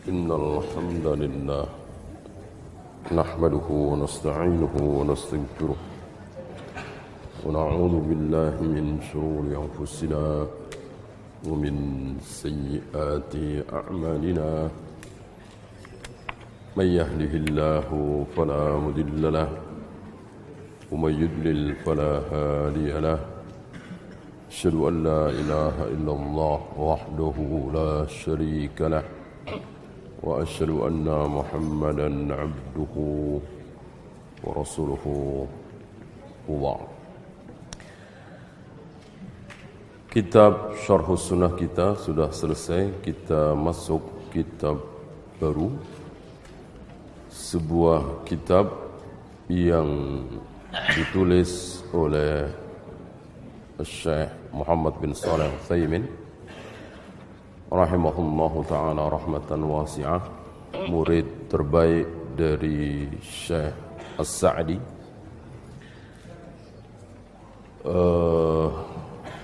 إن الحمد لله نحمده ونستعينه ونستغفره ونعوذ بالله من شرور أنفسنا ومن سيئات أعمالنا من يهده الله فلا مضل له ومن يضلل فلا هادي له أشهد أن لا إله إلا الله وحده لا شريك له وأشهد أن محمدا عبده ورسوله وبعد. Kitab Syarh Sunnah kita sudah selesai. Kita masuk kitab baru, sebuah kitab yang ditulis oleh Syekh Muhammad bin Shalih Al-Utsaimin rahimahullahu ta'ala rahmatan wasi'ah, murid terbaik dari Syekh As-Sa'di,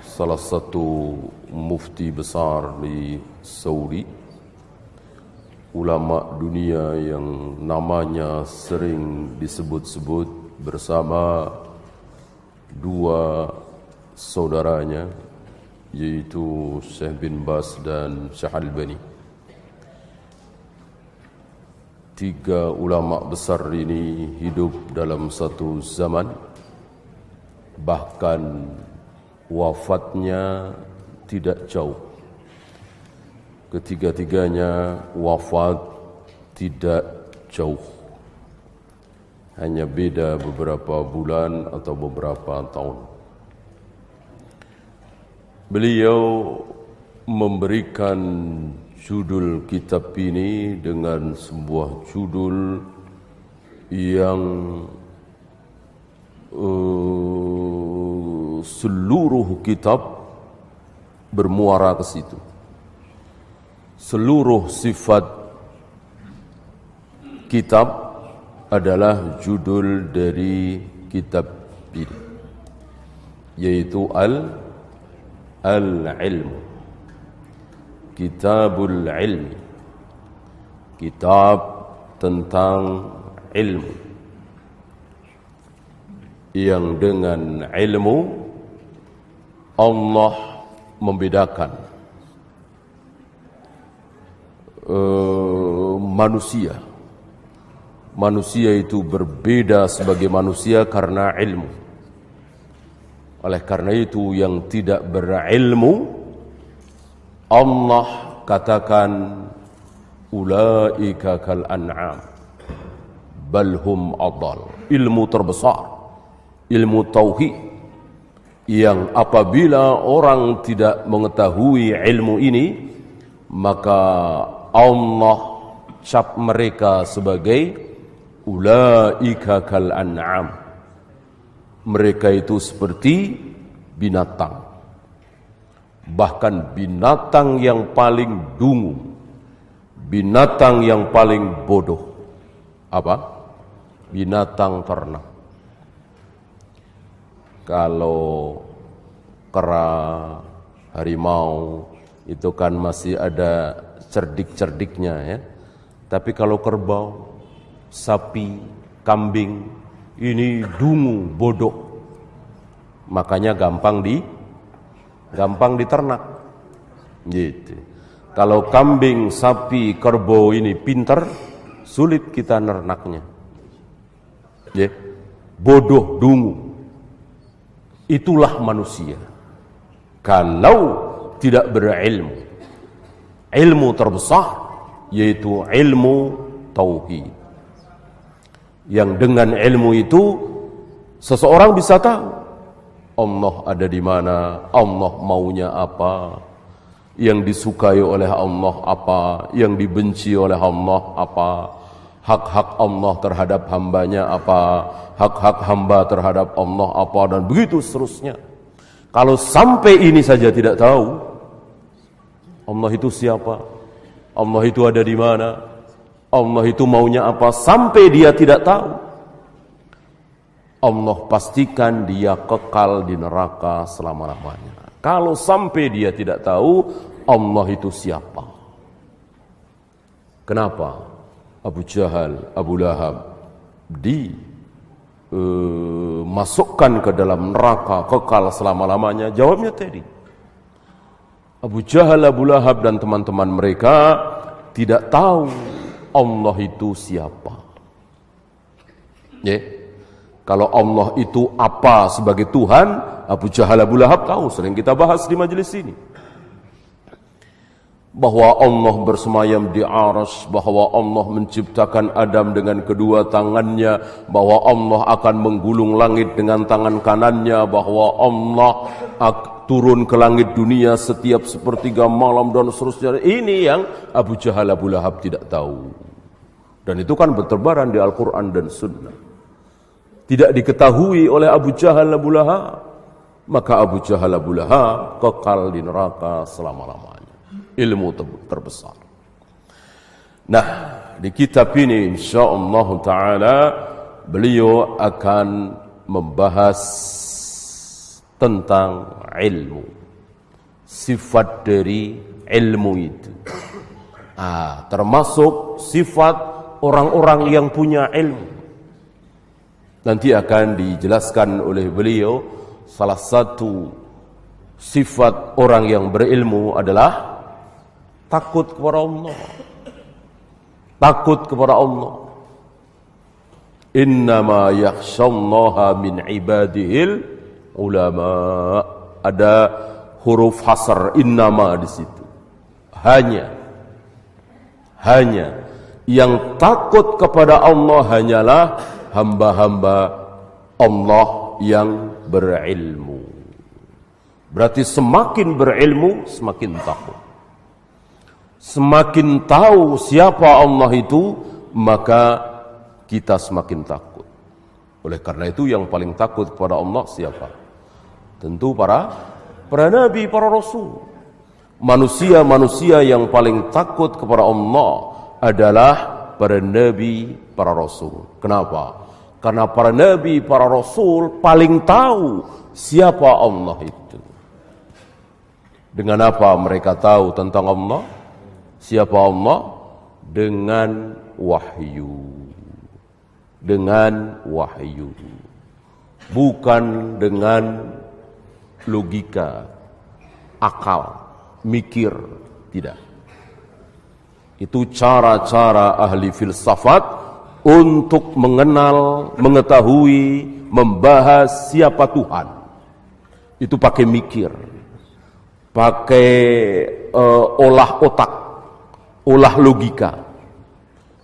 salah satu mufti besar di Saudi, ulama dunia yang namanya sering disebut-sebut bersama dua saudaranya, yaitu Syekh bin Baz dan Syekh Albani. Tiga ulama besar ini hidup dalam satu zaman, bahkan wafatnya tidak jauh. Ketiga-tiganya wafat tidak jauh, hanya beda beberapa bulan atau beberapa tahun. Beliau memberikan judul kitab ini dengan sebuah judul yang seluruh kitab bermuara ke situ. Seluruh sifat kitab adalah judul dari kitab ini, yaitu Al-Ilmu, Kitabul Ilmi, kitab tentang ilmu, yang dengan ilmu Allah membedakan manusia. Manusia itu berbeda sebagai manusia karena ilmu. Oleh karena itu yang tidak berilmu, Allah katakan ulaika kal an'am bal hum adall. Ilmu terbesar, ilmu tauhid, yang apabila orang tidak mengetahui ilmu ini, maka Allah cap mereka sebagai ulaika kal an'am. Mereka itu seperti binatang, bahkan binatang yang paling dungu, binatang yang paling bodoh. Apa? Binatang ternak. Kalau kera, harimau itu kan masih ada cerdik-cerdiknya ya. Tapi kalau kerbau, sapi, kambing, ini dungu, bodoh. Makanya gampang diternak. Gitu. Kalau kambing, sapi, kerbau ini pintar, sulit kita nernaknya. Ya. Bodoh, dungu. Itulah manusia. Kalau tidak berilmu. Ilmu terbesar yaitu ilmu tauhid. Yang dengan ilmu itu seseorang bisa tahu Allah ada di mana, Allah maunya apa, yang disukai oleh Allah apa, yang dibenci oleh Allah apa, hak-hak Allah terhadap hambanya apa, hak-hak hamba terhadap Allah apa, dan begitu seterusnya. Kalau sampai ini saja tidak tahu, Allah itu siapa, Allah itu ada di mana, Allah itu maunya apa, sampai dia tidak tahu, Allah pastikan dia kekal di neraka selama-lamanya. Kalau sampai dia tidak tahu Allah itu siapa, Kenapa Abu Jahal, Abu Lahab masukkan ke dalam neraka kekal selama-lamanya? Jawabnya tadi, Abu Jahal, Abu Lahab dan teman-teman mereka tidak tahu Allah itu siapa. Kalau Allah itu apa sebagai Tuhan, Abu Jahal, Abu Lahab tahu, sering kita bahas di majelis ini. Bahwa Allah bersemayam di arsy, bahwa Allah menciptakan Adam dengan kedua tangannya, bahwa Allah akan menggulung langit dengan tangan kanannya, bahwa Allah turun ke langit dunia setiap sepertiga malam dan seterusnya. Ini yang Abu Jahal, Abu Lahab tidak tahu. Dan itu kan berterbaran di Al-Quran dan Sunnah. Tidak diketahui oleh Abu Jahal, Abu Lahab. Maka Abu Jahal, Abu Lahab kekal di neraka selama-lamanya. Ilmu terbesar. Nah, di kitab ini insyaallah ta'ala beliau akan membahas tentang ilmu, sifat dari ilmu itu. Termasuk sifat orang-orang yang punya ilmu. Nanti akan dijelaskan oleh beliau, salah satu sifat orang yang berilmu adalah takut kepada Allah. Takut kepada Allah. Innama yakhshallaha min ibadihil ulama. Ada huruf hasr innama di situ. Hanya yang takut kepada Allah hanyalah hamba-hamba Allah yang berilmu. Berarti semakin berilmu semakin takut. Semakin tahu siapa Allah itu, maka kita semakin takut. Oleh karena itu yang paling takut kepada Allah siapa? Tentu para nabi, para rasul. Manusia yang paling takut kepada Allah adalah para nabi, para rasul. Kenapa? Karena para nabi, para rasul paling tahu siapa Allah itu. Dengan apa mereka tahu tentang Allah? Siapa Allah? Dengan wahyu. Dengan wahyu. Bukan dengan logika, akal, mikir. Tidak. Itu cara-cara ahli filsafat untuk mengenal, mengetahui, membahas siapa Tuhan. Itu pakai mikir. Pakai olah otak. Olah logika.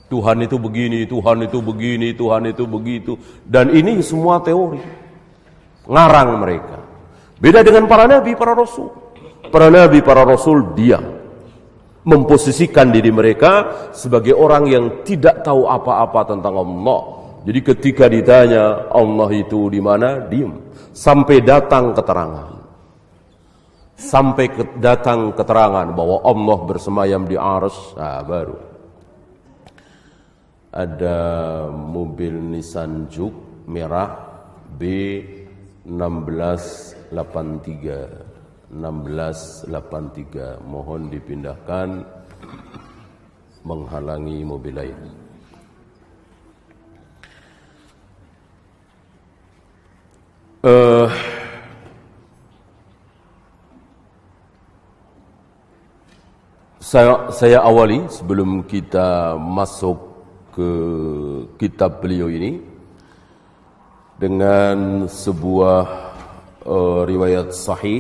Tuhan itu begini, Tuhan itu begini, Tuhan itu begitu. Dan ini semua teori. Ngarang mereka. Beda dengan para nabi, para rasul. Para nabi, para rasul diam. Memposisikan diri mereka sebagai orang yang tidak tahu apa-apa tentang Allah. Jadi ketika ditanya Allah itu di mana, diam. Sampai datang keterangan. Sampai datang keterangan bahwa Allah bersemayam di arsy, baru. Ada mobil Nissan Juke merah B1683. Mohon dipindahkan menghalangi mobil lain. Saya awali sebelum kita masuk ke kitab beliau ini dengan sebuah riwayat sahih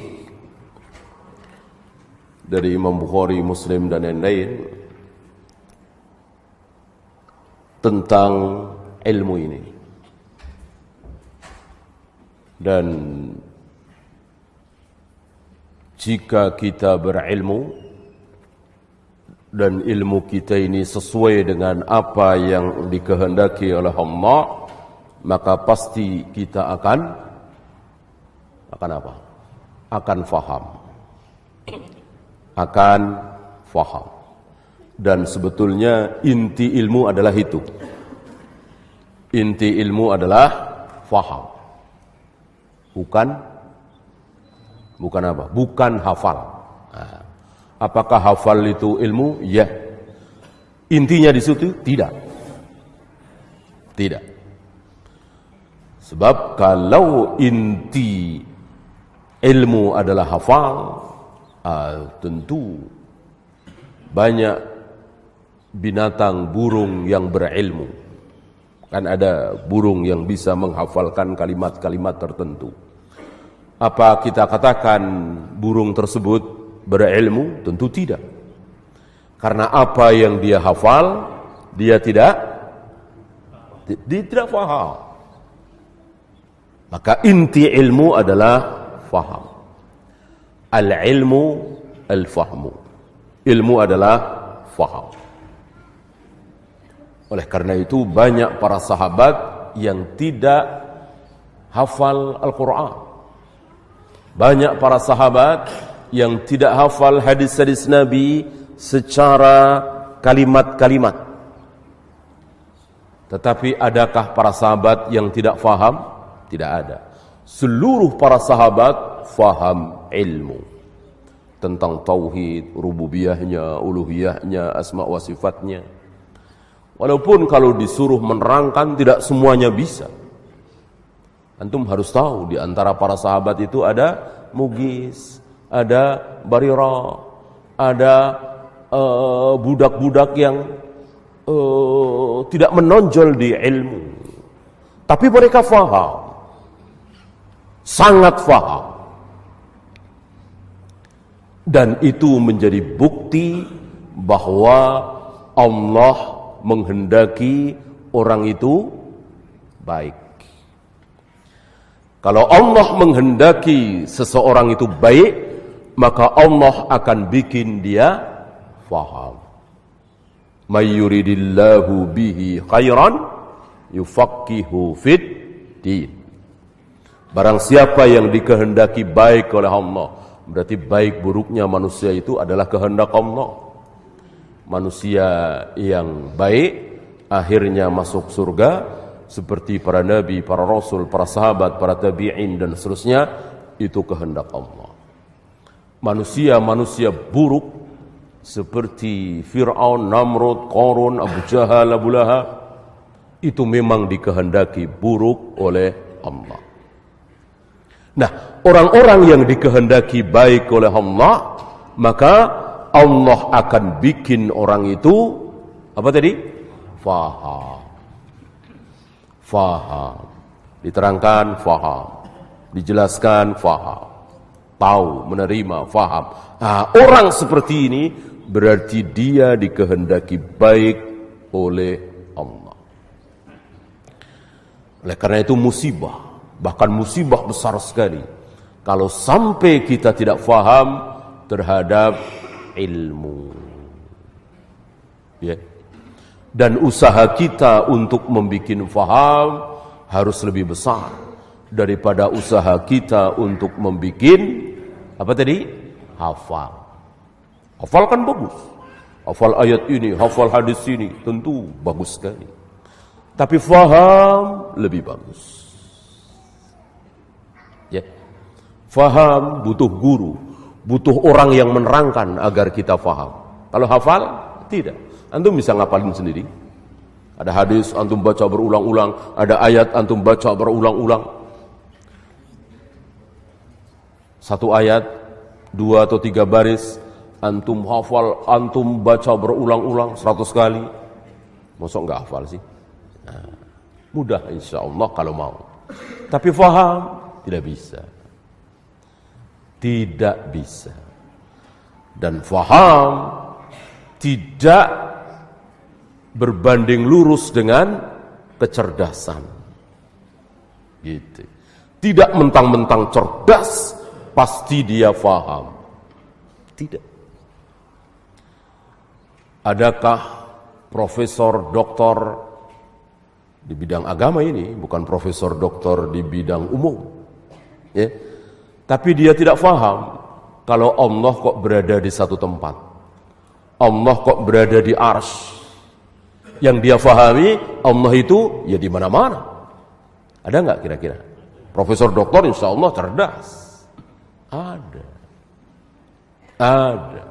dari Imam Bukhari, Muslim dan lain-lain tentang ilmu ini. Dan jika kita berilmu dan ilmu kita ini sesuai dengan apa yang dikehendaki oleh Allah, maka pasti kita akan apa? Akan faham. Akan faham. Dan sebetulnya inti ilmu adalah itu. Inti ilmu adalah faham. Bukan apa? Bukan hafal. Apakah hafal itu ilmu? Ya. Intinya di situ tidak. Tidak. Sebab kalau inti ilmu adalah hafal, tentu banyak binatang burung yang berilmu. Kan ada burung yang bisa menghafalkan kalimat-kalimat tertentu. Apa kita katakan burung tersebut berilmu? Tentu tidak. Karena apa yang dia hafal, dia tidak faham. Maka inti ilmu adalah faham. Al-ilmu al-fahmu. Ilmu adalah faham. Oleh karena itu banyak para sahabat yang tidak hafal Al-Quran. Banyak para sahabat yang tidak hafal hadis-hadis Nabi secara kalimat-kalimat. Tetapi adakah para sahabat yang tidak faham? Tidak ada. Seluruh para sahabat faham ilmu tentang tauhid, rububiyahnya, uluhiyahnya, asma wa sifatnya. Walaupun kalau disuruh menerangkan tidak semuanya bisa. Antum harus tahu di antara para sahabat itu ada Mugis, ada Barira, ada budak-budak yang tidak menonjol di ilmu. Tapi mereka faham. Sangat faham. Dan itu menjadi bukti bahwa Allah menghendaki orang itu baik. Kalau Allah menghendaki seseorang itu baik, maka Allah akan bikin dia faham. May yuridillahu bihi khairan yufaqihu fid din. Barang siapa yang dikehendaki baik oleh Allah, berarti baik buruknya manusia itu adalah kehendak Allah. Manusia yang baik akhirnya masuk surga seperti para nabi, para rasul, para sahabat, para tabi'in dan seterusnya, itu kehendak Allah. Manusia-manusia buruk seperti Fir'aun, Namrud, Qarun, Abu Jahal, Abu Lahab, itu memang dikehendaki buruk oleh Allah. Nah, orang-orang yang dikehendaki baik oleh Allah, maka Allah akan bikin orang itu apa tadi? Faham. Faham. Diterangkan faham. Dijelaskan faham. Tahu, menerima, faham. Nah, orang seperti ini berarti dia dikehendaki baik oleh Allah. Oleh karena itu musibah, bahkan musibah besar sekali kalau sampai kita tidak faham terhadap ilmu. Ya. Dan usaha kita untuk membuat faham harus lebih besar daripada usaha kita untuk membuat apa tadi? Hafal. Hafal kan bagus. Hafal ayat ini, hafal hadis ini, tentu bagus sekali. Tapi faham lebih bagus. Ya. Faham butuh guru, butuh orang yang menerangkan agar kita faham. Kalau hafal, tidak. Antum bisa ngapalin sendiri. Ada hadis, antum baca berulang-ulang. Ada ayat, antum baca berulang-ulang. Satu ayat, 2 atau 3 baris, antum hafal, antum baca berulang-ulang 100 kali. Masa enggak hafal sih? Nah, mudah insya Allah kalau mau. Tapi faham, tidak bisa. Tidak bisa. Dan faham tidak berbanding lurus dengan kecerdasan. Gitu. Tidak mentang-mentang cerdas pasti dia faham. Tidak. Adakah profesor doktor di bidang agama ini, bukan profesor doktor di bidang umum, ya, tapi dia tidak faham kalau Allah kok berada di satu tempat, Allah kok berada di arsy. Yang dia fahami Allah itu ya di mana-mana. Ada nggak kira-kira? Profesor doktor insya Allah cerdas. Ada.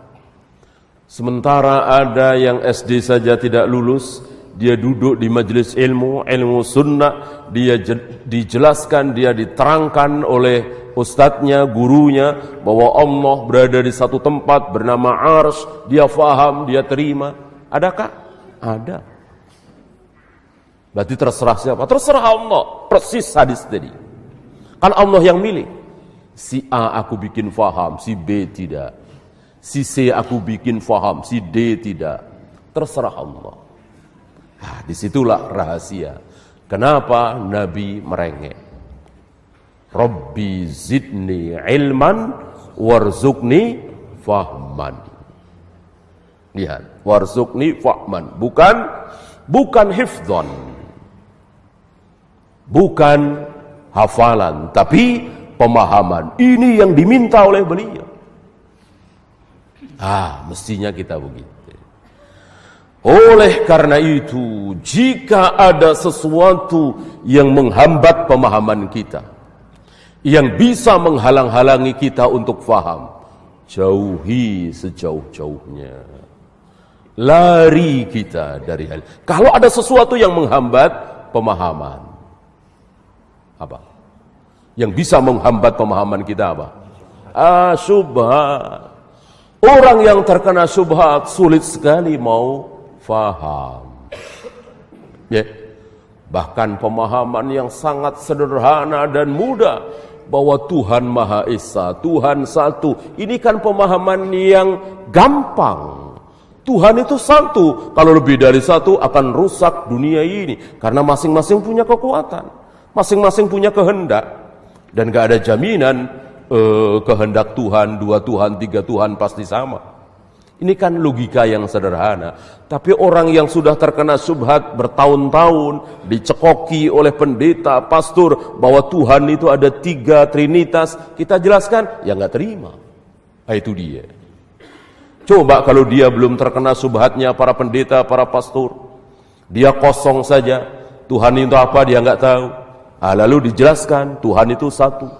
Sementara ada yang SD saja tidak lulus, dia duduk di majelis ilmu sunnah, dia dijelaskan, dia diterangkan oleh ustadznya, gurunya, bahwa Allah berada di satu tempat bernama Arsy, dia faham, dia terima. Adakah? Ada. Berarti terserah siapa? Terserah Allah. Persis hadis tadi. Kan Allah yang milih. Si A aku bikin faham, si B tidak. Si C aku bikin faham, si D tidak. Terserah Allah. Nah, disitulah rahasia. Kenapa Nabi merengek? Rabbi zidni ilman warzuqni fahman. Lihat, warzuqni fahman. Bukan hifdzan. Bukan hafalan, tapi pemahaman. Ini yang diminta oleh beliau. Mestinya kita begitu. Oleh karena itu, jika ada sesuatu yang menghambat pemahaman kita, yang bisa menghalang-halangi kita untuk faham, jauhi sejauh-jauhnya. Lari kita dari hal. Kalau ada sesuatu yang menghambat pemahaman, apa? Yang bisa menghambat pemahaman kita apa? Syubhat. Orang yang terkena syubhat sulit sekali mau faham. Bahkan pemahaman yang sangat sederhana dan mudah bahwa Tuhan Maha Esa, Tuhan satu. Ini kan pemahaman yang gampang. Tuhan itu satu. Kalau lebih dari satu akan rusak dunia ini. Karena masing-masing punya kekuatan. Masing-masing punya kehendak. Dan gak ada jaminan kehendak Tuhan, 2 Tuhan, 3 Tuhan pasti sama. Ini kan logika yang sederhana. Tapi orang yang sudah terkena syubhat bertahun-tahun, dicekoki oleh pendeta, pastor, bahwa Tuhan itu ada 3 trinitas, kita jelaskan, ya gak terima. Itu dia. Coba kalau dia belum terkena syubhatnya para pendeta, para pastor, dia kosong saja, Tuhan itu apa dia nggak tahu. Lalu dijelaskan Tuhan itu satu.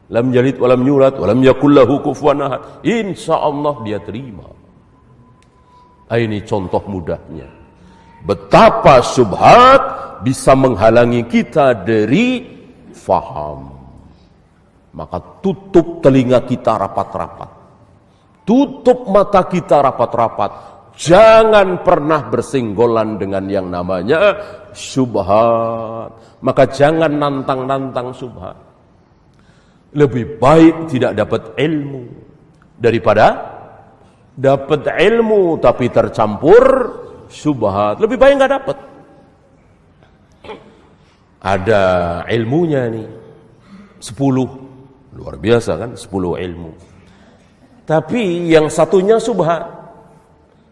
Lam yalid walam yulad walam yakul lahu kufuwan ahad. Insyaallah dia terima. Ini contoh mudahnya. Betapa syubhat bisa menghalangi kita dari faham. Maka tutup telinga kita rapat-rapat. Tutup mata kita rapat-rapat. Jangan pernah bersinggolan dengan yang namanya syubhat. Maka jangan nantang-nantang syubhat. Lebih baik tidak dapat ilmu daripada dapat ilmu tapi tercampur syubhat. Lebih baik nggak dapat. Ada ilmunya nih 10. Luar biasa kan 10 ilmu. Tapi yang satunya syubhat.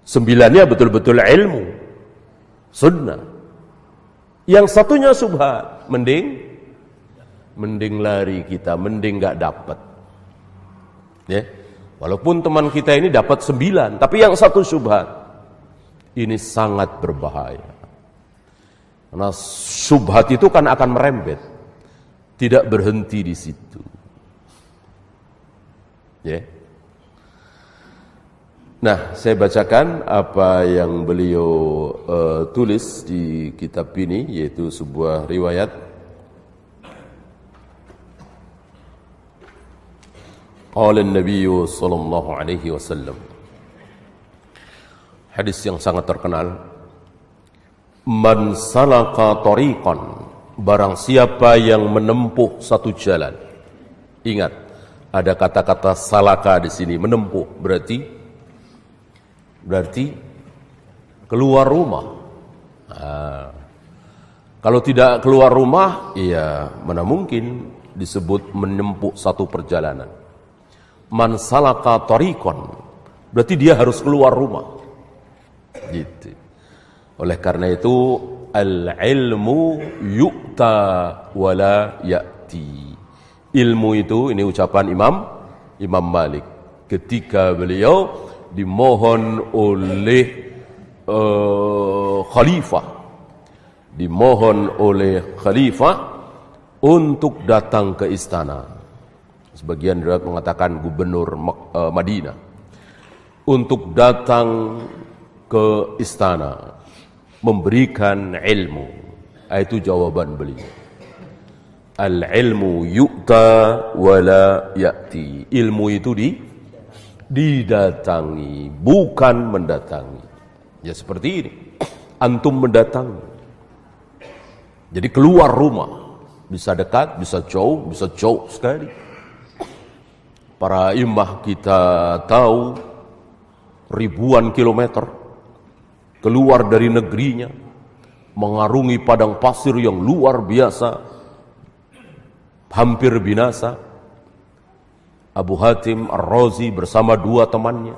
9-nya betul-betul ilmu. Sunnah. Yang satunya syubhat. Mending lari kita. Mending gak dapat. Ya. Walaupun teman kita ini dapat 9. Tapi yang satu syubhat. Ini sangat berbahaya. Karena syubhat itu kan akan merembet. Tidak berhenti di situ. Ya. Nah, saya bacakan apa yang beliau tulis di kitab ini, yaitu sebuah riwayat. Qala an-nabiy sallallahu alaihi wasallam. Hadis yang sangat terkenal. Man salaka tariqan, barang siapa yang menempuh satu jalan. Ingat, ada kata-kata salaka di sini, menempuh, berarti keluar rumah. Kalau tidak keluar rumah, ya mana mungkin disebut menempuh satu perjalanan. Man salaka tariqan, berarti dia harus keluar rumah. Gitu. Oleh karena itu al-ilmu yu'ta wala ya'ti. Ilmu itu, ini ucapan Imam Malik ketika beliau dimohon oleh khalifah untuk datang ke istana. Sebagian riwayat mengatakan gubernur Madinah. untuk datang ke istana memberikan ilmu. Itu jawaban beliau. Al-ilmu yu'ta wala ya'ti. Ilmu itu didatangi, bukan mendatangi. Ya seperti ini. Antum mendatangi. Jadi keluar rumah. Bisa dekat, bisa jauh sekali. Para imam kita tahu ribuan kilometer keluar dari negerinya, mengarungi padang pasir yang luar biasa, hampir binasa. Abu Hatim Ar-Razi bersama dua temannya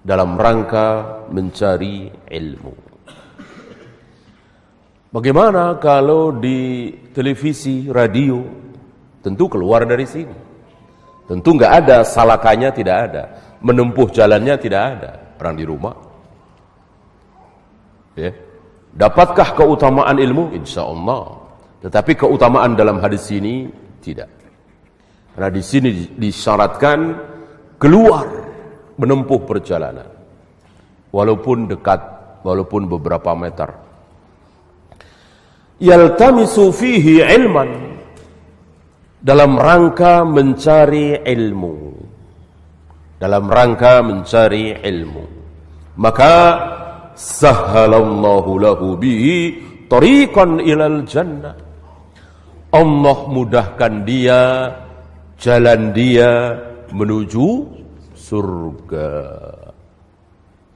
dalam rangka mencari ilmu. Bagaimana kalau di televisi, radio? Tentu keluar dari sini. Tentu nggak ada, salakanya tidak ada, menempuh jalannya tidak ada. Orang di rumah. Ya. Dapatkah keutamaan ilmu? Insya Allah. Tetapi keutamaan dalam hadis ini tidak. Karena di sini disyaratkan keluar menempuh perjalanan, walaupun dekat, walaupun beberapa meter. Yaltamisu fihi ilman, dalam rangka mencari ilmu, dalam rangka mencari ilmu, maka sahhalallahu lahu bihi tariqan ilal jannah. Allah mudahkan dia, jalan dia menuju surga.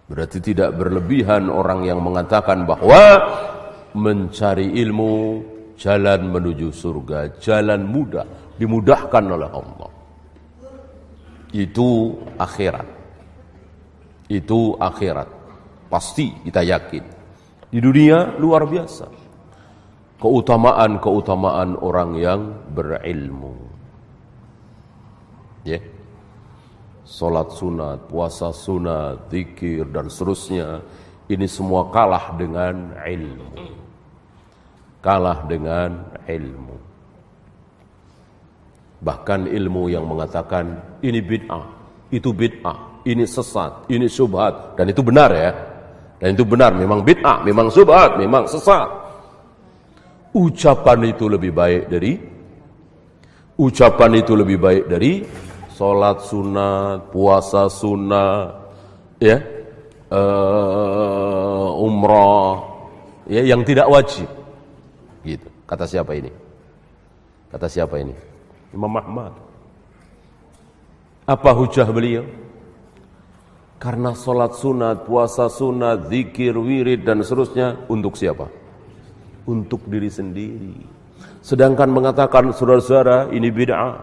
Berarti tidak berlebihan orang yang mengatakan bahwa mencari ilmu jalan menuju surga, jalan mudah, dimudahkan oleh Allah. Itu akhirat. Itu akhirat. Pasti kita yakin. Di dunia luar biasa. Keutamaan orang yang berilmu. Ya. Salat sunat, puasa sunat, zikir dan seterusnya, ini semua kalah dengan ilmu. Kalah dengan ilmu. Bahkan ilmu yang mengatakan ini bid'ah, itu bid'ah, ini sesat, ini syubhat, dan itu benar ya. Dan itu benar, memang bid'ah, memang syubhat, memang sesat. Ucapan itu lebih baik dari salat sunat, puasa sunat, ya, umrah, ya, yang tidak wajib. Gitu. Kata siapa ini? Imam Ahmad. Apa hujah beliau? Karena salat sunat, puasa sunat, zikir, wirid dan seterusnya untuk siapa? Untuk diri sendiri. Sedangkan mengatakan saudara-saudara ini bid'ah,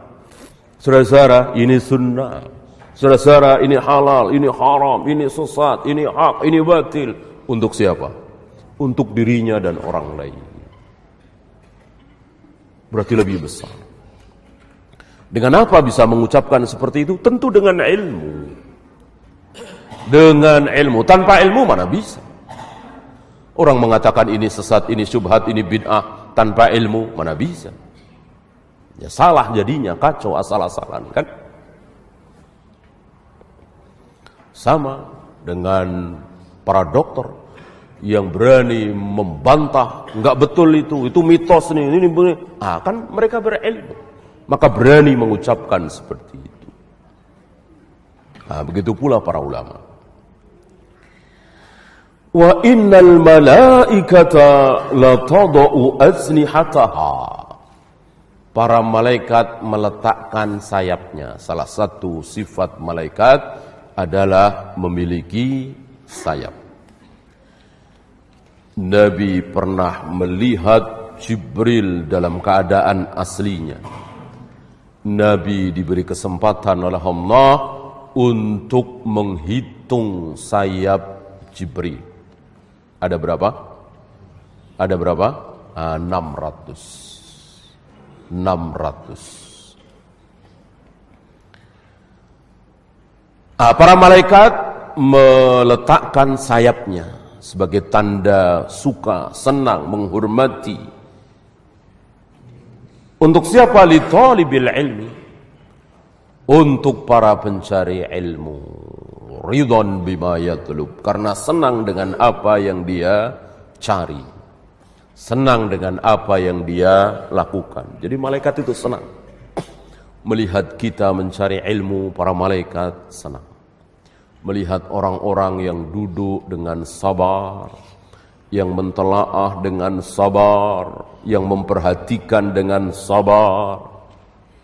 saudara-saudara ini sunnah, saudara-saudara ini halal, ini haram, ini sesat, ini hak, ini batil. Untuk siapa? Untuk dirinya dan orang lain. Berarti lebih besar. Dengan apa bisa mengucapkan seperti itu? Tentu dengan ilmu. Dengan ilmu. Tanpa ilmu mana bisa? Orang mengatakan ini sesat, ini syubhat, ini bid'ah. Tanpa ilmu mana bisa? Ya salah jadinya, kacau, asal-asalan kan? Sama dengan para dokter yang berani membantah, enggak betul itu mitos nih, ini kan mereka berilmu, maka berani mengucapkan seperti itu. Begitu pula para ulama. Wa innal malaikata la tadau ajnihataha. Para malaikat meletakkan sayapnya. Salah satu sifat malaikat adalah memiliki sayap. Nabi pernah melihat Jibril dalam keadaan aslinya. Nabi diberi kesempatan oleh Allah untuk menghitung sayap Jibril. Ada berapa? 600. Para malaikat meletakkan sayapnya sebagai tanda suka, senang, menghormati. Untuk siapa? Li talibil ilmi. Untuk para pencari ilmu. ridwan bima yatlub, karena senang dengan apa yang dia cari, senang dengan apa yang dia lakukan. Jadi malaikat itu senang melihat kita mencari ilmu. Para malaikat senang melihat orang-orang yang duduk dengan sabar, yang mentelaah dengan sabar, yang memperhatikan dengan sabar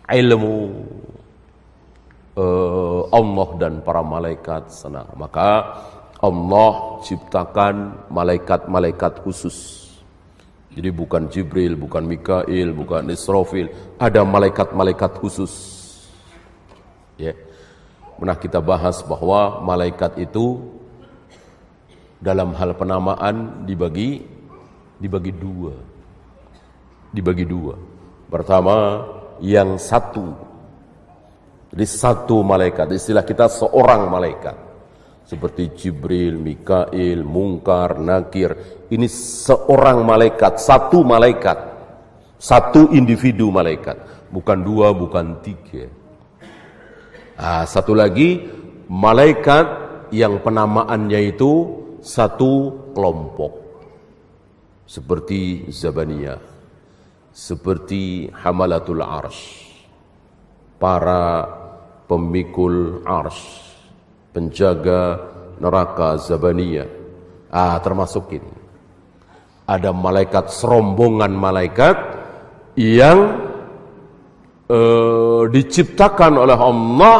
ilmu. Allah dan para malaikat senang. Maka Allah ciptakan malaikat-malaikat khusus. Jadi bukan Jibril, bukan Mikail, bukan Israfil, ada malaikat-malaikat khusus. Ya. Pernah kita bahas bahwa malaikat itu dalam hal penamaan dibagi dua. Dibagi dua. Pertama, yang satu. Jadi satu malaikat, istilah kita seorang malaikat. Seperti Jibril, Mikail, Munkar, Nakir. Ini seorang malaikat, satu malaikat. Satu individu malaikat. Bukan dua, bukan tiga. Satu lagi, malaikat yang penamaannya itu satu kelompok. Seperti Zabaniyah. Seperti Hamalatul Arsh. Para pemikul arsh, penjaga neraka Zabaniyah. Termasuk ini. Ada malaikat, serombongan malaikat yang diciptakan oleh Allah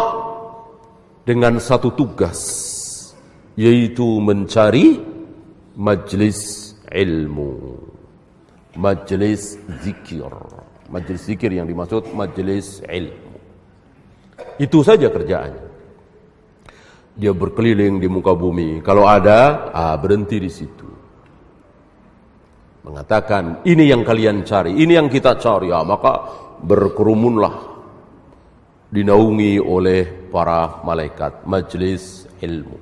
dengan satu tugas, yaitu mencari majlis ilmu, majlis zikir. Majlis zikir yang dimaksud majlis ilmu. Itu saja kerjaannya. Dia berkeliling di muka bumi. Kalau ada, berhenti di situ. Mengatakan, ini yang kalian cari, ini yang kita cari. Maka berkerumunlah. Dinaungi oleh para malaikat. Majlis ilmu.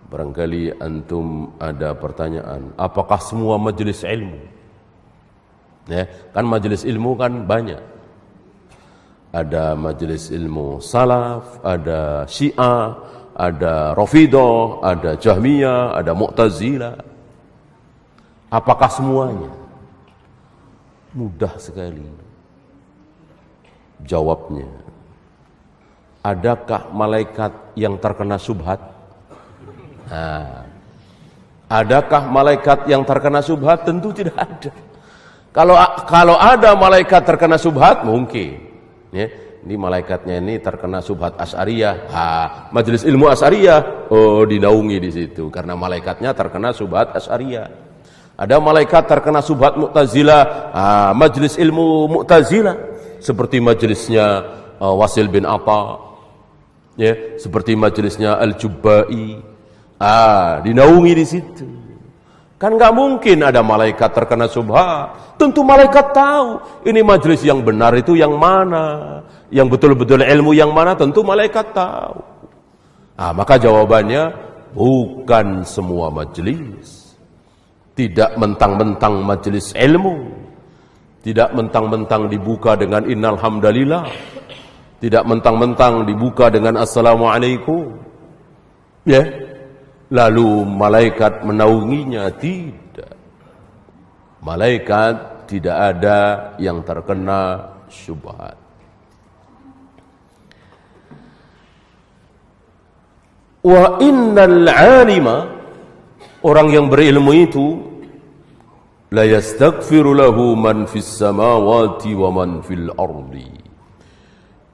Barangkali antum ada pertanyaan. Apakah semua majlis ilmu? Ya, kan majlis ilmu kan banyak. Ada majelis ilmu salaf, ada syiah, ada rafidah, ada jahmiyah, ada mu'tazilah. Apakah semuanya? Mudah sekali jawabnya. Adakah malaikat yang terkena syubhat? Adakah malaikat yang terkena syubhat? Tentu tidak ada. Kalau ada malaikat terkena syubhat, mungkin. Ya, ini malaikatnya ini terkena syubhat Asy'ariyah. Majelis ilmu Asy'ariyah, dinaungi di situ karena malaikatnya terkena syubhat Asy'ariyah. Ada malaikat terkena syubhat Mu'tazilah, majelis ilmu Mu'tazilah seperti majelisnya Wasil bin Atha. Ya, seperti majelisnya Al-Jubba'i. Dinaungi di situ. Kan nggak mungkin ada malaikat terkena syubhat. Tentu malaikat tahu ini majelis yang benar itu yang mana, yang betul-betul ilmu yang mana, tentu malaikat tahu. Maka jawabannya bukan semua majelis. Tidak mentang-mentang majelis ilmu, tidak mentang-mentang dibuka dengan innal hamdalillah, tidak mentang-mentang dibuka dengan assalamualaikum. Ya. Lalu malaikat menaunginya, tidak. Malaikat tidak ada yang terkena syubhat. Wa innal 'alima, orang yang berilmu itu, la yastaghfiru lahu man fis samawati wa man fil ardi.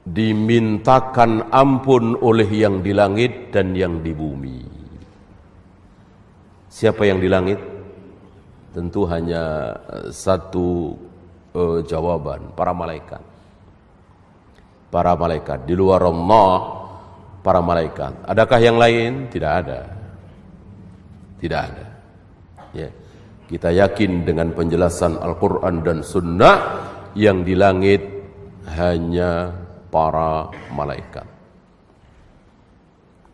Dimintakan ampun oleh yang di langit dan yang di bumi. Siapa yang di langit? Tentu hanya satu jawaban, para malaikat. Para malaikat. Di luar Allah, para malaikat. Adakah yang lain? Tidak ada. Tidak ada. Ya. Kita yakin dengan penjelasan Al-Quran dan Sunnah, yang di langit hanya para malaikat.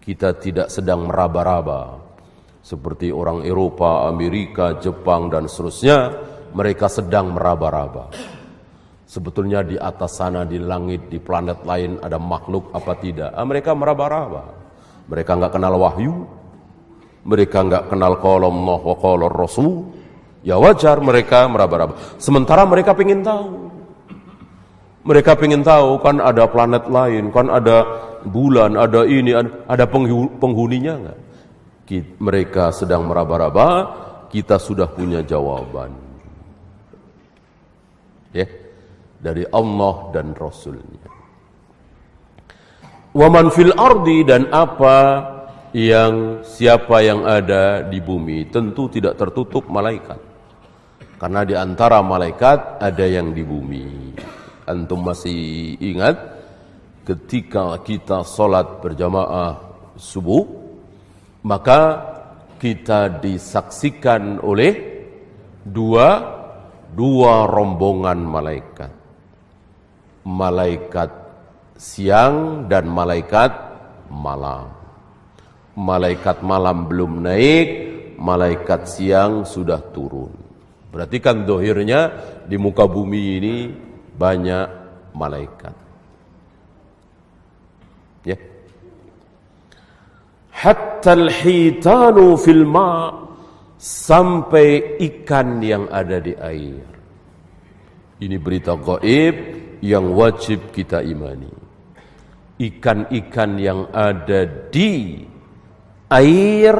Kita tidak sedang meraba-raba seperti orang Eropa, Amerika, Jepang dan seterusnya. Mereka sedang meraba-raba. Sebetulnya di atas sana, di langit, di planet lain ada makhluk apa tidak? Mereka meraba-raba. Mereka nggak kenal wahyu. Mereka nggak kenal qala Allah wa qala Rasul. Ya wajar mereka meraba-raba. Sementara mereka ingin tahu. Mereka ingin tahu, kan ada planet lain, kan ada bulan, ada ini, ada penghuninya nggak? Mereka sedang meraba-raba, kita sudah punya jawaban. Ya. Dari Allah dan Rasulnya. Waman fil ardi, dan siapa yang ada di bumi, tentu tidak tertutup malaikat. Karena di antara malaikat ada yang di bumi. Antum masih ingat ketika kita sholat berjamaah subuh, maka kita disaksikan oleh dua rombongan malaikat. Malaikat siang dan malaikat malam. Malaikat malam belum naik, malaikat siang sudah turun. Berarti kan dohirnya di muka bumi ini banyak malaikat. Ya. Hatta al-hitanu fil ma', sampai ikan yang ada di air. Ini berita gaib yang wajib kita imani. Ikan-ikan yang ada di air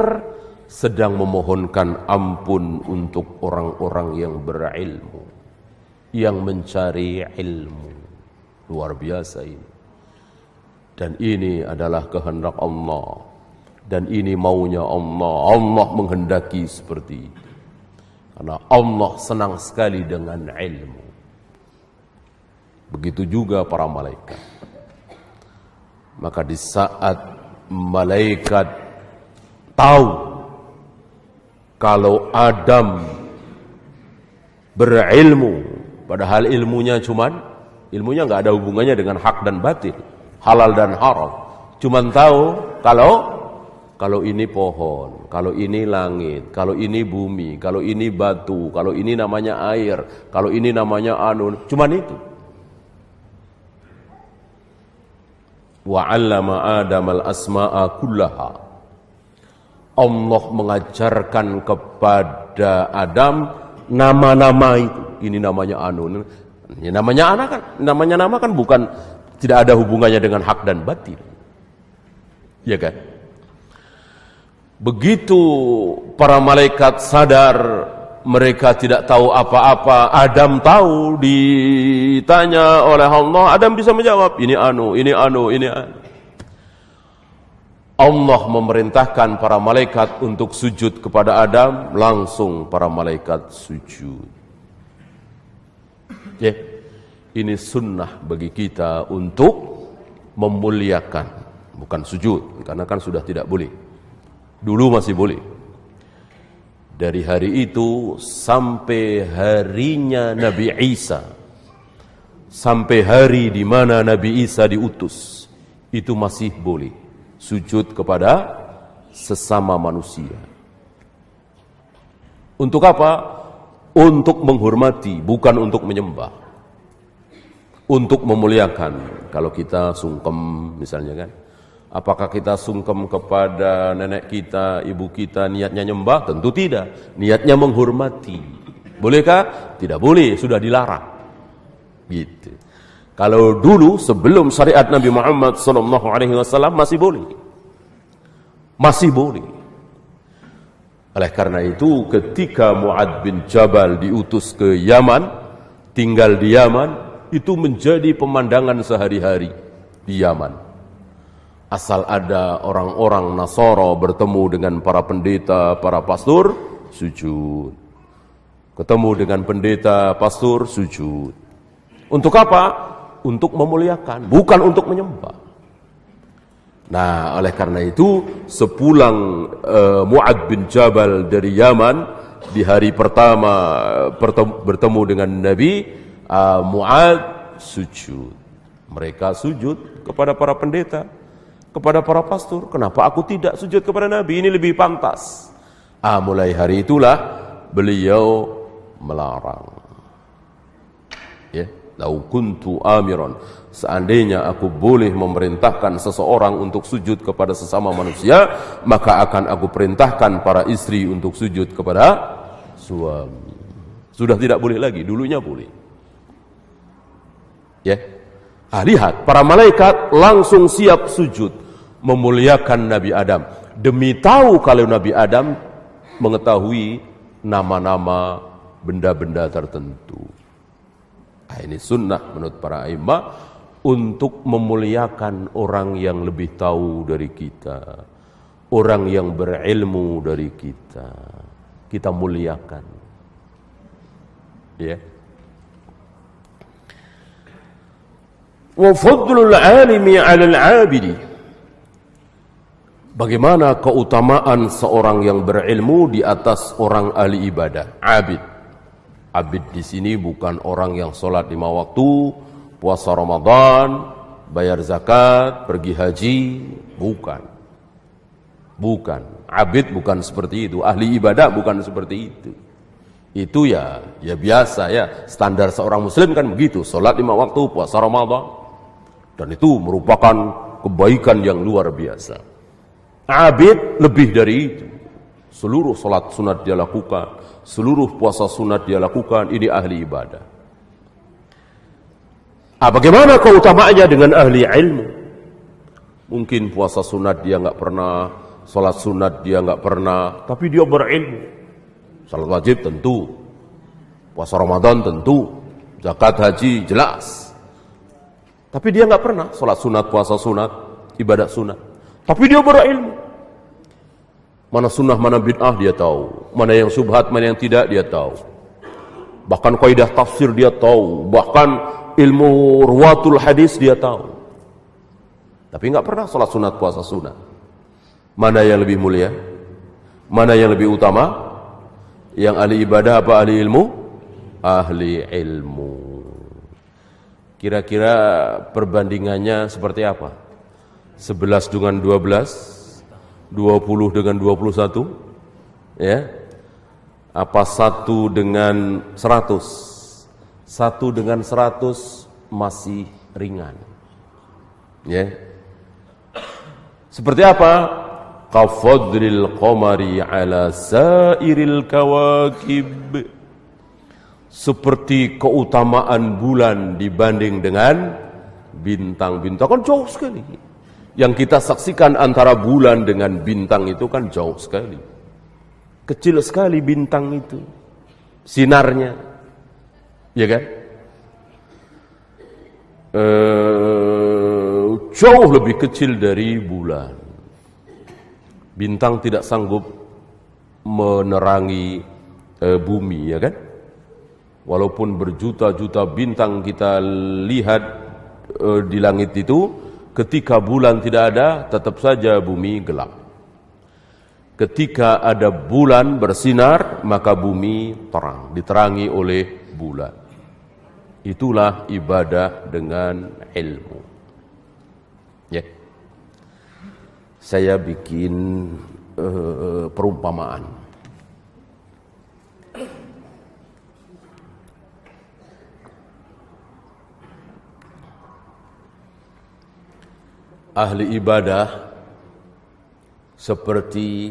sedang memohonkan ampun untuk orang-orang yang berilmu, yang mencari ilmu. Luar biasa ini. Dan ini adalah kehendak Allah. Dan ini maunya Allah. Allah menghendaki seperti itu. Karena Allah senang sekali dengan ilmu. Begitu juga para malaikat. Maka di saat malaikat tahu kalau Adam berilmu, padahal ilmunya nggak ada hubungannya dengan hak dan batil, halal dan haram. Cuman tahu kalau ini pohon, kalau ini langit, kalau ini bumi, kalau ini batu, kalau ini namanya air, kalau ini namanya cuman itu. Wa 'allama Adam al-asma'a kullaha. Allah mengajarkan kepada Adam nama-nama itu. Ini namanya Ini namanya nama kan bukan, tidak ada hubungannya dengan hak dan batil. Ya kan? Begitu para malaikat sadar mereka tidak tahu apa-apa, Adam tahu, ditanya oleh Allah, Adam bisa menjawab, ini ini. Allah memerintahkan para malaikat untuk sujud kepada Adam, langsung para malaikat sujud. Ya, ini sunnah bagi kita untuk memuliakan, bukan sujud, karena kan sudah tidak boleh. Dulu masih boleh. Dari hari itu sampai harinya Nabi Isa, sampai hari di mana Nabi Isa diutus, itu masih boleh sujud kepada sesama manusia. Untuk apa? Untuk menghormati, bukan untuk menyembah. Untuk memuliakan. Kalau kita sungkem misalnya kan, apakah kita sungkem kepada nenek kita, ibu kita, niatnya nyembah? Tentu tidak. Niatnya menghormati. Bolehkah? Tidak boleh, sudah dilarang. Gitu. Kalau dulu sebelum syariat Nabi Muhammad SAW masih boleh. Masih boleh. Oleh karena itu ketika Mu'adz bin Jabal diutus ke Yaman, tinggal di Yaman, itu menjadi pemandangan sehari-hari di Yaman. Asal ada orang-orang Nasara bertemu dengan para pendeta, para pastor, sujud. Ketemu dengan pendeta, pastor, sujud. Untuk apa? Untuk memuliakan, bukan untuk menyembah. Nah, oleh karena itu, sepulang Mu'adz bin Jabal dari Yaman, di hari pertama bertemu dengan Nabi, Mu'adz sujud. Mereka sujud kepada para pendeta, kepada para pastor. Kenapa aku tidak sujud kepada Nabi? Ini lebih pantas. Mulai hari itulah beliau melarang. Ya. Lau kuntu amiran, seandainya aku boleh memerintahkan seseorang untuk sujud kepada sesama manusia, maka akan aku perintahkan para istri untuk sujud kepada suami. Sudah tidak boleh lagi, dulunya boleh. Ya. Lihat, para malaikat langsung siap sujud memuliakan Nabi Adam. Demi tahu kalau Nabi Adam mengetahui nama-nama benda-benda tertentu. Ini sunnah menurut para imam untuk memuliakan orang yang lebih tahu dari kita, orang yang berilmu dari kita. Kita muliakan. Ya. Wa fadlul 'alimi 'alal 'abidi. Bagaimana keutamaan seorang yang berilmu di atas orang ahli ibadah, abid. Abid di sini bukan orang yang sholat 5 waktu, puasa Ramadan, bayar zakat, pergi haji, bukan. Bukan. Abid bukan seperti itu, ahli ibadah bukan seperti itu. Itu ya biasa ya, standar seorang muslim kan begitu, sholat 5 waktu, puasa Ramadan. Dan itu merupakan kebaikan yang luar biasa. Abid lebih dari itu. Seluruh sholat sunat dia lakukan, seluruh puasa sunat dia lakukan, ini ahli ibadah. Bagaimana keutamaannya dengan ahli ilmu? Mungkin puasa sunat dia nggak pernah, sholat sunat dia nggak pernah, tapi dia berilmu. Salat wajib tentu, puasa Ramadan tentu, zakat haji jelas. Tapi dia nggak pernah sholat sunat, puasa sunat, ibadah sunat. Tapi dia berilmu. Mana sunnah, mana bid'ah dia tahu. Mana yang syubhat, mana yang tidak dia tahu. Bahkan kaidah tafsir dia tahu. Bahkan ilmu ruwatul hadis dia tahu. Tapi nggak pernah sholat sunat, puasa sunat. Mana yang lebih mulia? Mana yang lebih utama? Yang ahli ibadah apa ahli ilmu? Ahli ilmu. Kira-kira perbandingannya seperti apa? 11 dengan 12? 20 dengan 21, ya, apa 1 dengan 100? 1 dengan 100 masih ringan, ya. Seperti apa? Kafadlil qamari ala sairil kawakib, seperti keutamaan bulan dibanding dengan bintang-bintang. Kan jauh sekali. Yang kita saksikan antara bulan dengan bintang itu kan jauh sekali. Kecil sekali bintang itu. Sinarnya. Ya kan? Jauh lebih kecil dari bulan. Bintang tidak sanggup menerangi bumi, ya kan? Walaupun berjuta-juta bintang kita lihat di langit itu, ketika bulan tidak ada, tetap saja bumi gelap. Ketika ada bulan bersinar, maka bumi terang, diterangi oleh bulan. Itulah ibadah dengan ilmu. Ya. Saya bikin perumpamaan. Ahli ibadah seperti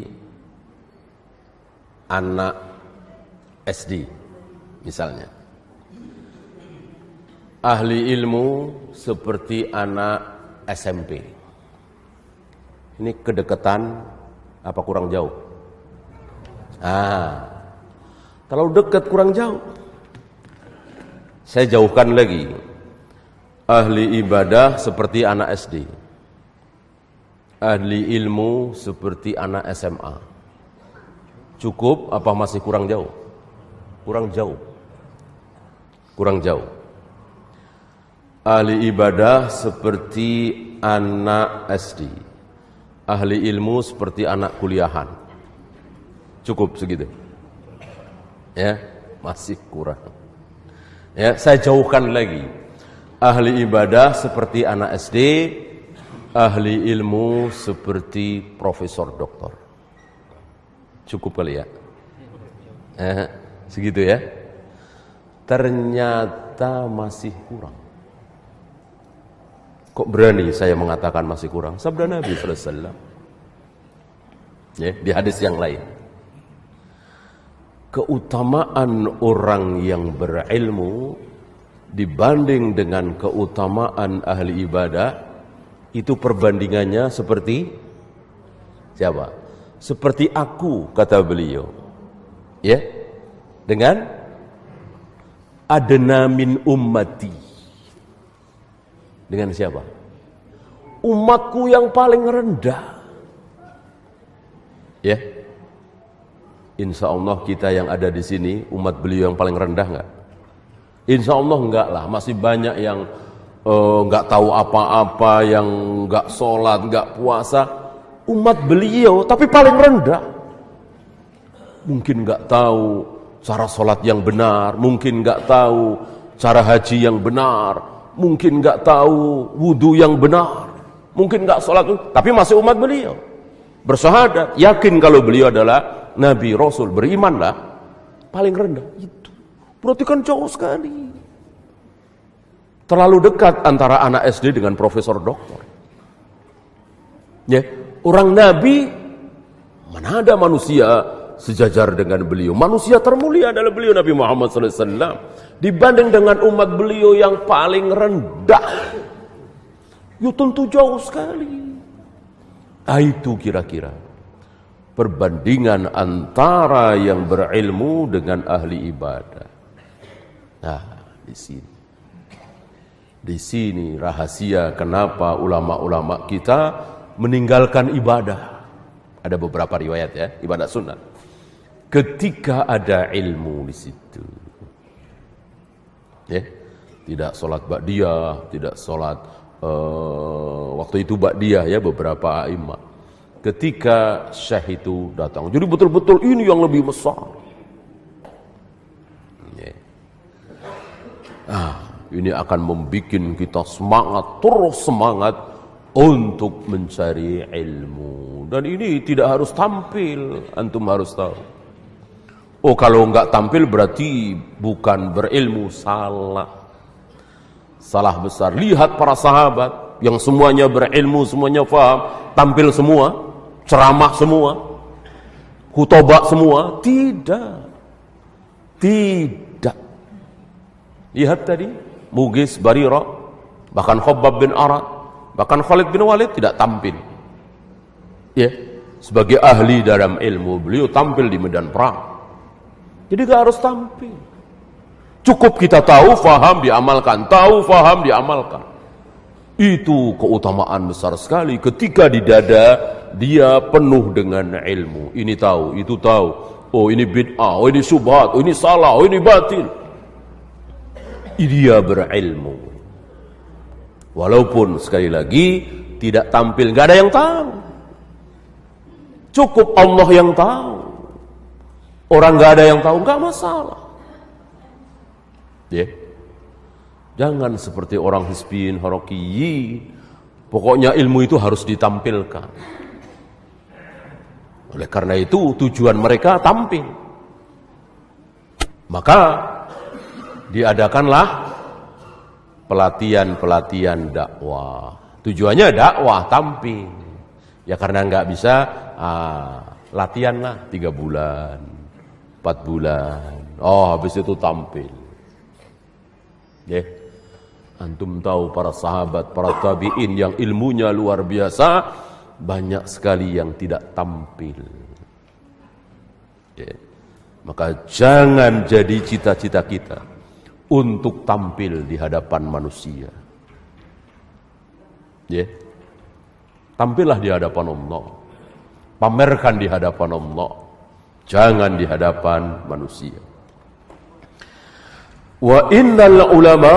anak SD misalnya. Ahli ilmu seperti anak SMP. Ini kedekatan apa kurang jauh? Kalau dekat kurang jauh. Saya jauhkan lagi. Ahli ibadah seperti anak SD. Ahli ilmu seperti anak SMA. Cukup apa masih kurang jauh? Kurang jauh. Kurang jauh. Ahli ibadah seperti anak SD. Ahli ilmu seperti anak kuliahan. Cukup segitu. Ya, masih kurang. Ya, saya jauhkan lagi. Ahli ibadah seperti anak SD. Ahli ilmu seperti profesor doktor. Cukup kali ya? Segitu ya. Ternyata ternyata masih kurang. Kok berani saya mengatakan masih kurang? Sabda Nabi sallallahu alaihi wasallam. Ya, di hadis yang lain. Keutamaan orang yang berilmu dibanding dengan keutamaan ahli ibadah, itu perbandingannya seperti siapa? Seperti aku, kata beliau. Ya, dengan adna min ummati. Dengan siapa? Umatku yang paling rendah. Ya, insya Allah kita yang ada di sini umat beliau yang paling rendah enggak? Insya Allah enggak lah, masih banyak yang enggak tahu apa-apa, yang enggak sholat, enggak puasa. Umat beliau tapi paling rendah. Mungkin enggak tahu cara sholat yang benar, mungkin enggak tahu cara haji yang benar, mungkin enggak tahu wudu yang benar, mungkin enggak sholat, tapi masih umat beliau. Bersyahadat, yakin kalau beliau adalah Nabi, Rasul, berimanlah, paling rendah. Itu berarti kan jauh sekali. Terlalu dekat antara anak SD dengan profesor doktor. Ya, orang Nabi, mana ada manusia sejajar dengan beliau. Manusia termulia adalah beliau Nabi Muhammad SAW. Dibanding dengan umat beliau yang paling rendah, ya tentu jauh sekali. Itu kira-kira perbandingan antara yang berilmu dengan ahli ibadah. Nah, di sini rahasia kenapa ulama-ulama kita meninggalkan ibadah. Ada beberapa riwayat ya, ibadah sunnah. Ketika ada ilmu di situ. Ya, tidak sholat ba'diyah, tidak sholat waktu itu ba'diyah ya, beberapa imam. Ketika syekh itu datang, jadi betul-betul ini yang lebih besar. Ya. Ini akan membuat kita semangat, terus semangat untuk mencari ilmu. Dan ini tidak harus tampil, antum harus tahu. Oh, kalau enggak tampil berarti bukan berilmu, salah. Salah besar. Lihat para sahabat yang semuanya berilmu, semuanya faham, tampil semua, ceramah semua, khutbah semua. Tidak. Lihat tadi, Mughis, Barirah, bahkan Khabbab bin Arad, bahkan Khalid bin Walid tidak tampil. Ya, sebagai ahli dalam ilmu, beliau tampil di medan perang. Jadi gak harus tampil. Cukup kita tahu, faham, diamalkan. Tahu, faham, diamalkan. Itu keutamaan besar sekali. Ketika di dada dia penuh dengan ilmu. Ini tahu, itu tahu. Oh, ini bid'ah, oh ini syubhat, oh ini salah, oh ini batil. Dia berilmu. Walaupun sekali lagi tidak tampil, gak ada yang tahu. Cukup Allah yang tahu. Orang gak ada yang tahu, gak masalah. Ya, jangan seperti orang hizbin, harakiyin. Pokoknya ilmu itu harus ditampilkan. Oleh karena itu tujuan mereka tampil. Maka diadakanlah pelatihan-pelatihan dakwah. Tujuannya dakwah, tampil. Ya karena nggak bisa, latihanlah 3 bulan, 4 bulan. Oh, habis itu tampil. Ya, antum tahu para sahabat, para tabi'in yang ilmunya luar biasa, banyak sekali yang tidak tampil. Ya. Maka jangan jadi cita-cita kita untuk tampil di hadapan manusia. Ya. Tampillah di hadapan Allah. Pamerkan di hadapan Allah. Jangan di hadapan manusia. Wa innal ulama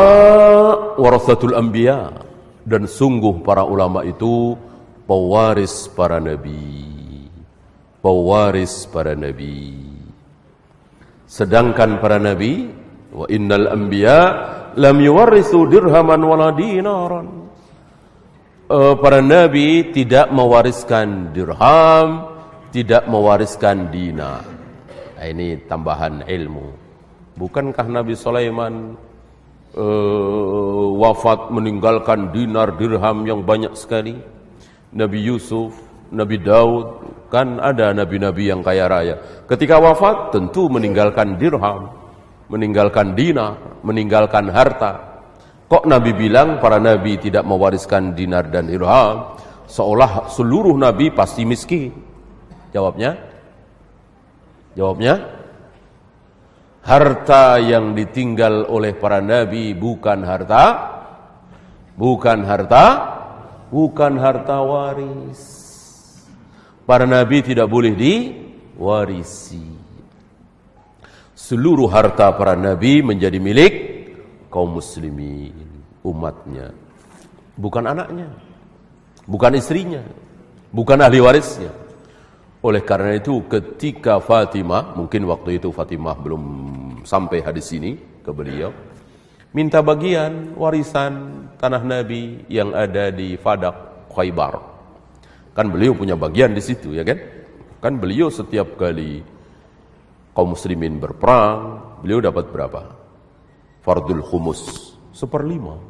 warasatul anbiya, dan sungguh para ulama itu pewaris para nabi. Pewaris para nabi. Sedangkan para nabi, wa innal anbiya lam yuwarrisu dirhaman wala dinaran. Para nabi tidak mewariskan dirham, tidak mewariskan dinar. Nah, ini tambahan ilmu. Bukankah Nabi Sulaiman wafat meninggalkan dinar dirham yang banyak sekali. Nabi Yusuf, Nabi Daud, kan ada nabi-nabi yang kaya raya. Ketika wafat tentu meninggalkan dirham, meninggalkan dinar, meninggalkan harta. Kok Nabi bilang para nabi tidak mewariskan dinar dan dirham? Seolah seluruh nabi pasti miskin. Jawabnya, harta yang ditinggal oleh para nabi bukan harta waris. Para nabi tidak boleh diwarisi. Seluruh harta para nabi menjadi milik kaum muslimin, umatnya. Bukan anaknya, bukan istrinya, bukan ahli warisnya. Oleh karena itu ketika Fatimah, mungkin waktu itu Fatimah belum sampai hadis ini ke beliau, minta bagian warisan tanah Nabi yang ada di Fadak, Khaybar. Kan beliau punya bagian di situ, ya kan? Kan beliau setiap kali kaum muslimin berperang, beliau dapat berapa? Fardul khumus 1/5.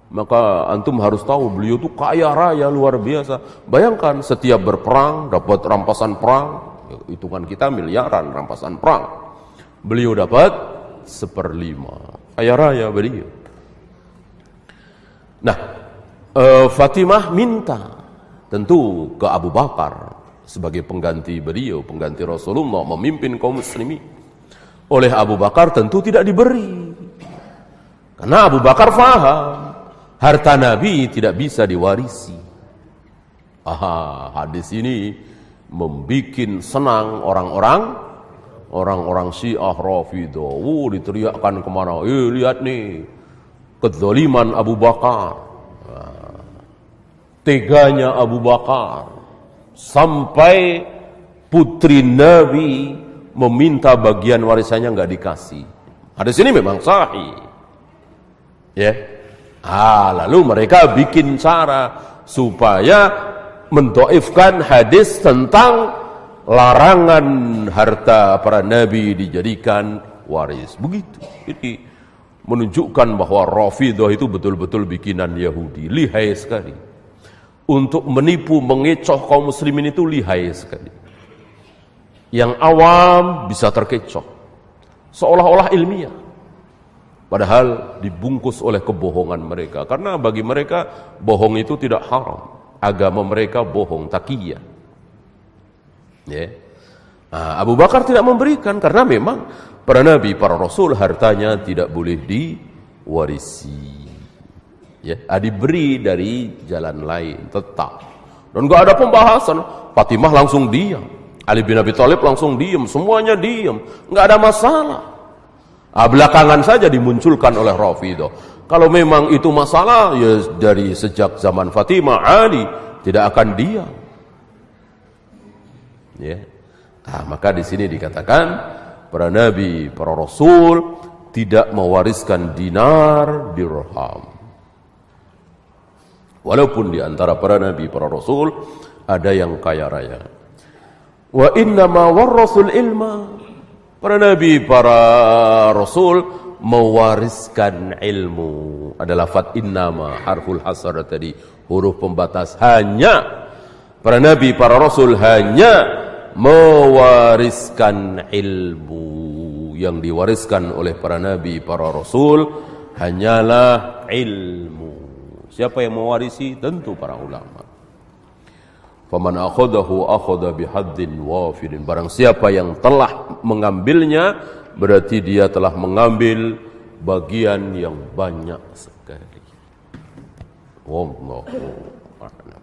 Maka antum harus tahu beliau itu kaya raya luar biasa. Bayangkan setiap berperang dapat rampasan perang, hitungan kita miliaran rampasan perang. Beliau dapat 1/5. Kaya raya beliau. Nah, Fatimah minta tentu ke Abu Bakar sebagai pengganti beliau, pengganti Rasulullah memimpin kaum muslimin. Oleh Abu Bakar tentu tidak diberi. Karena Abu Bakar faham harta Nabi tidak bisa diwarisi. Hadis ini membikin senang orang-orang Syiah Rafidhah. Diteriakkan kemana? Lihat nih kezaliman Abu Bakar, teganya Abu Bakar, sampai putri Nabi meminta bagian warisannya nggak dikasih. Hadis ini memang sahih. Ya. Lalu mereka bikin cara supaya mendoifkan hadis tentang larangan harta para nabi dijadikan waris. Begitu. Jadi menunjukkan bahwa Rafidhah itu betul-betul bikinan Yahudi. Lihai sekali. Untuk menipu, mengecoh kaum muslimin itu lihai sekali. Yang awam bisa terkecoh, seolah-olah ilmiah, padahal dibungkus oleh kebohongan mereka. Karena bagi mereka bohong itu tidak haram. Agama mereka bohong, taqiyah. Ya. Abu Bakar tidak memberikan karena memang para nabi, para rasul hartanya tidak boleh diwarisi. Ya, diberi dari jalan lain tetap. Dan enggak ada pembahasan. Fatimah langsung diam. Ali bin Abi Thalib langsung diam, semuanya diam, nggak ada masalah. Belakangan saja dimunculkan oleh Rafidhah. Kalau memang itu masalah, ya dari sejak zaman Fatimah, Ali tidak akan diam. Ya, maka di sini dikatakan para nabi, para rasul tidak mewariskan dinar, dirham. Walaupun di antara para nabi, para rasul ada yang kaya raya. Wa innama warrasul ilma. Para nabi, para rasul mewariskan ilmu. Ada lafaz innama, harful hasar tadi, huruf pembatas. Hanya para nabi, para rasul hanya mewariskan ilmu. Yang diwariskan oleh para nabi, para rasul hanyalah ilmu. Siapa yang mewarisi? Tentu para ulama. Faman akhadahu akhadha bihaddin wafidin. Barang siapa yang telah mengambilnya, berarti dia telah mengambil bagian yang banyak sekali. Wallahu a'lam.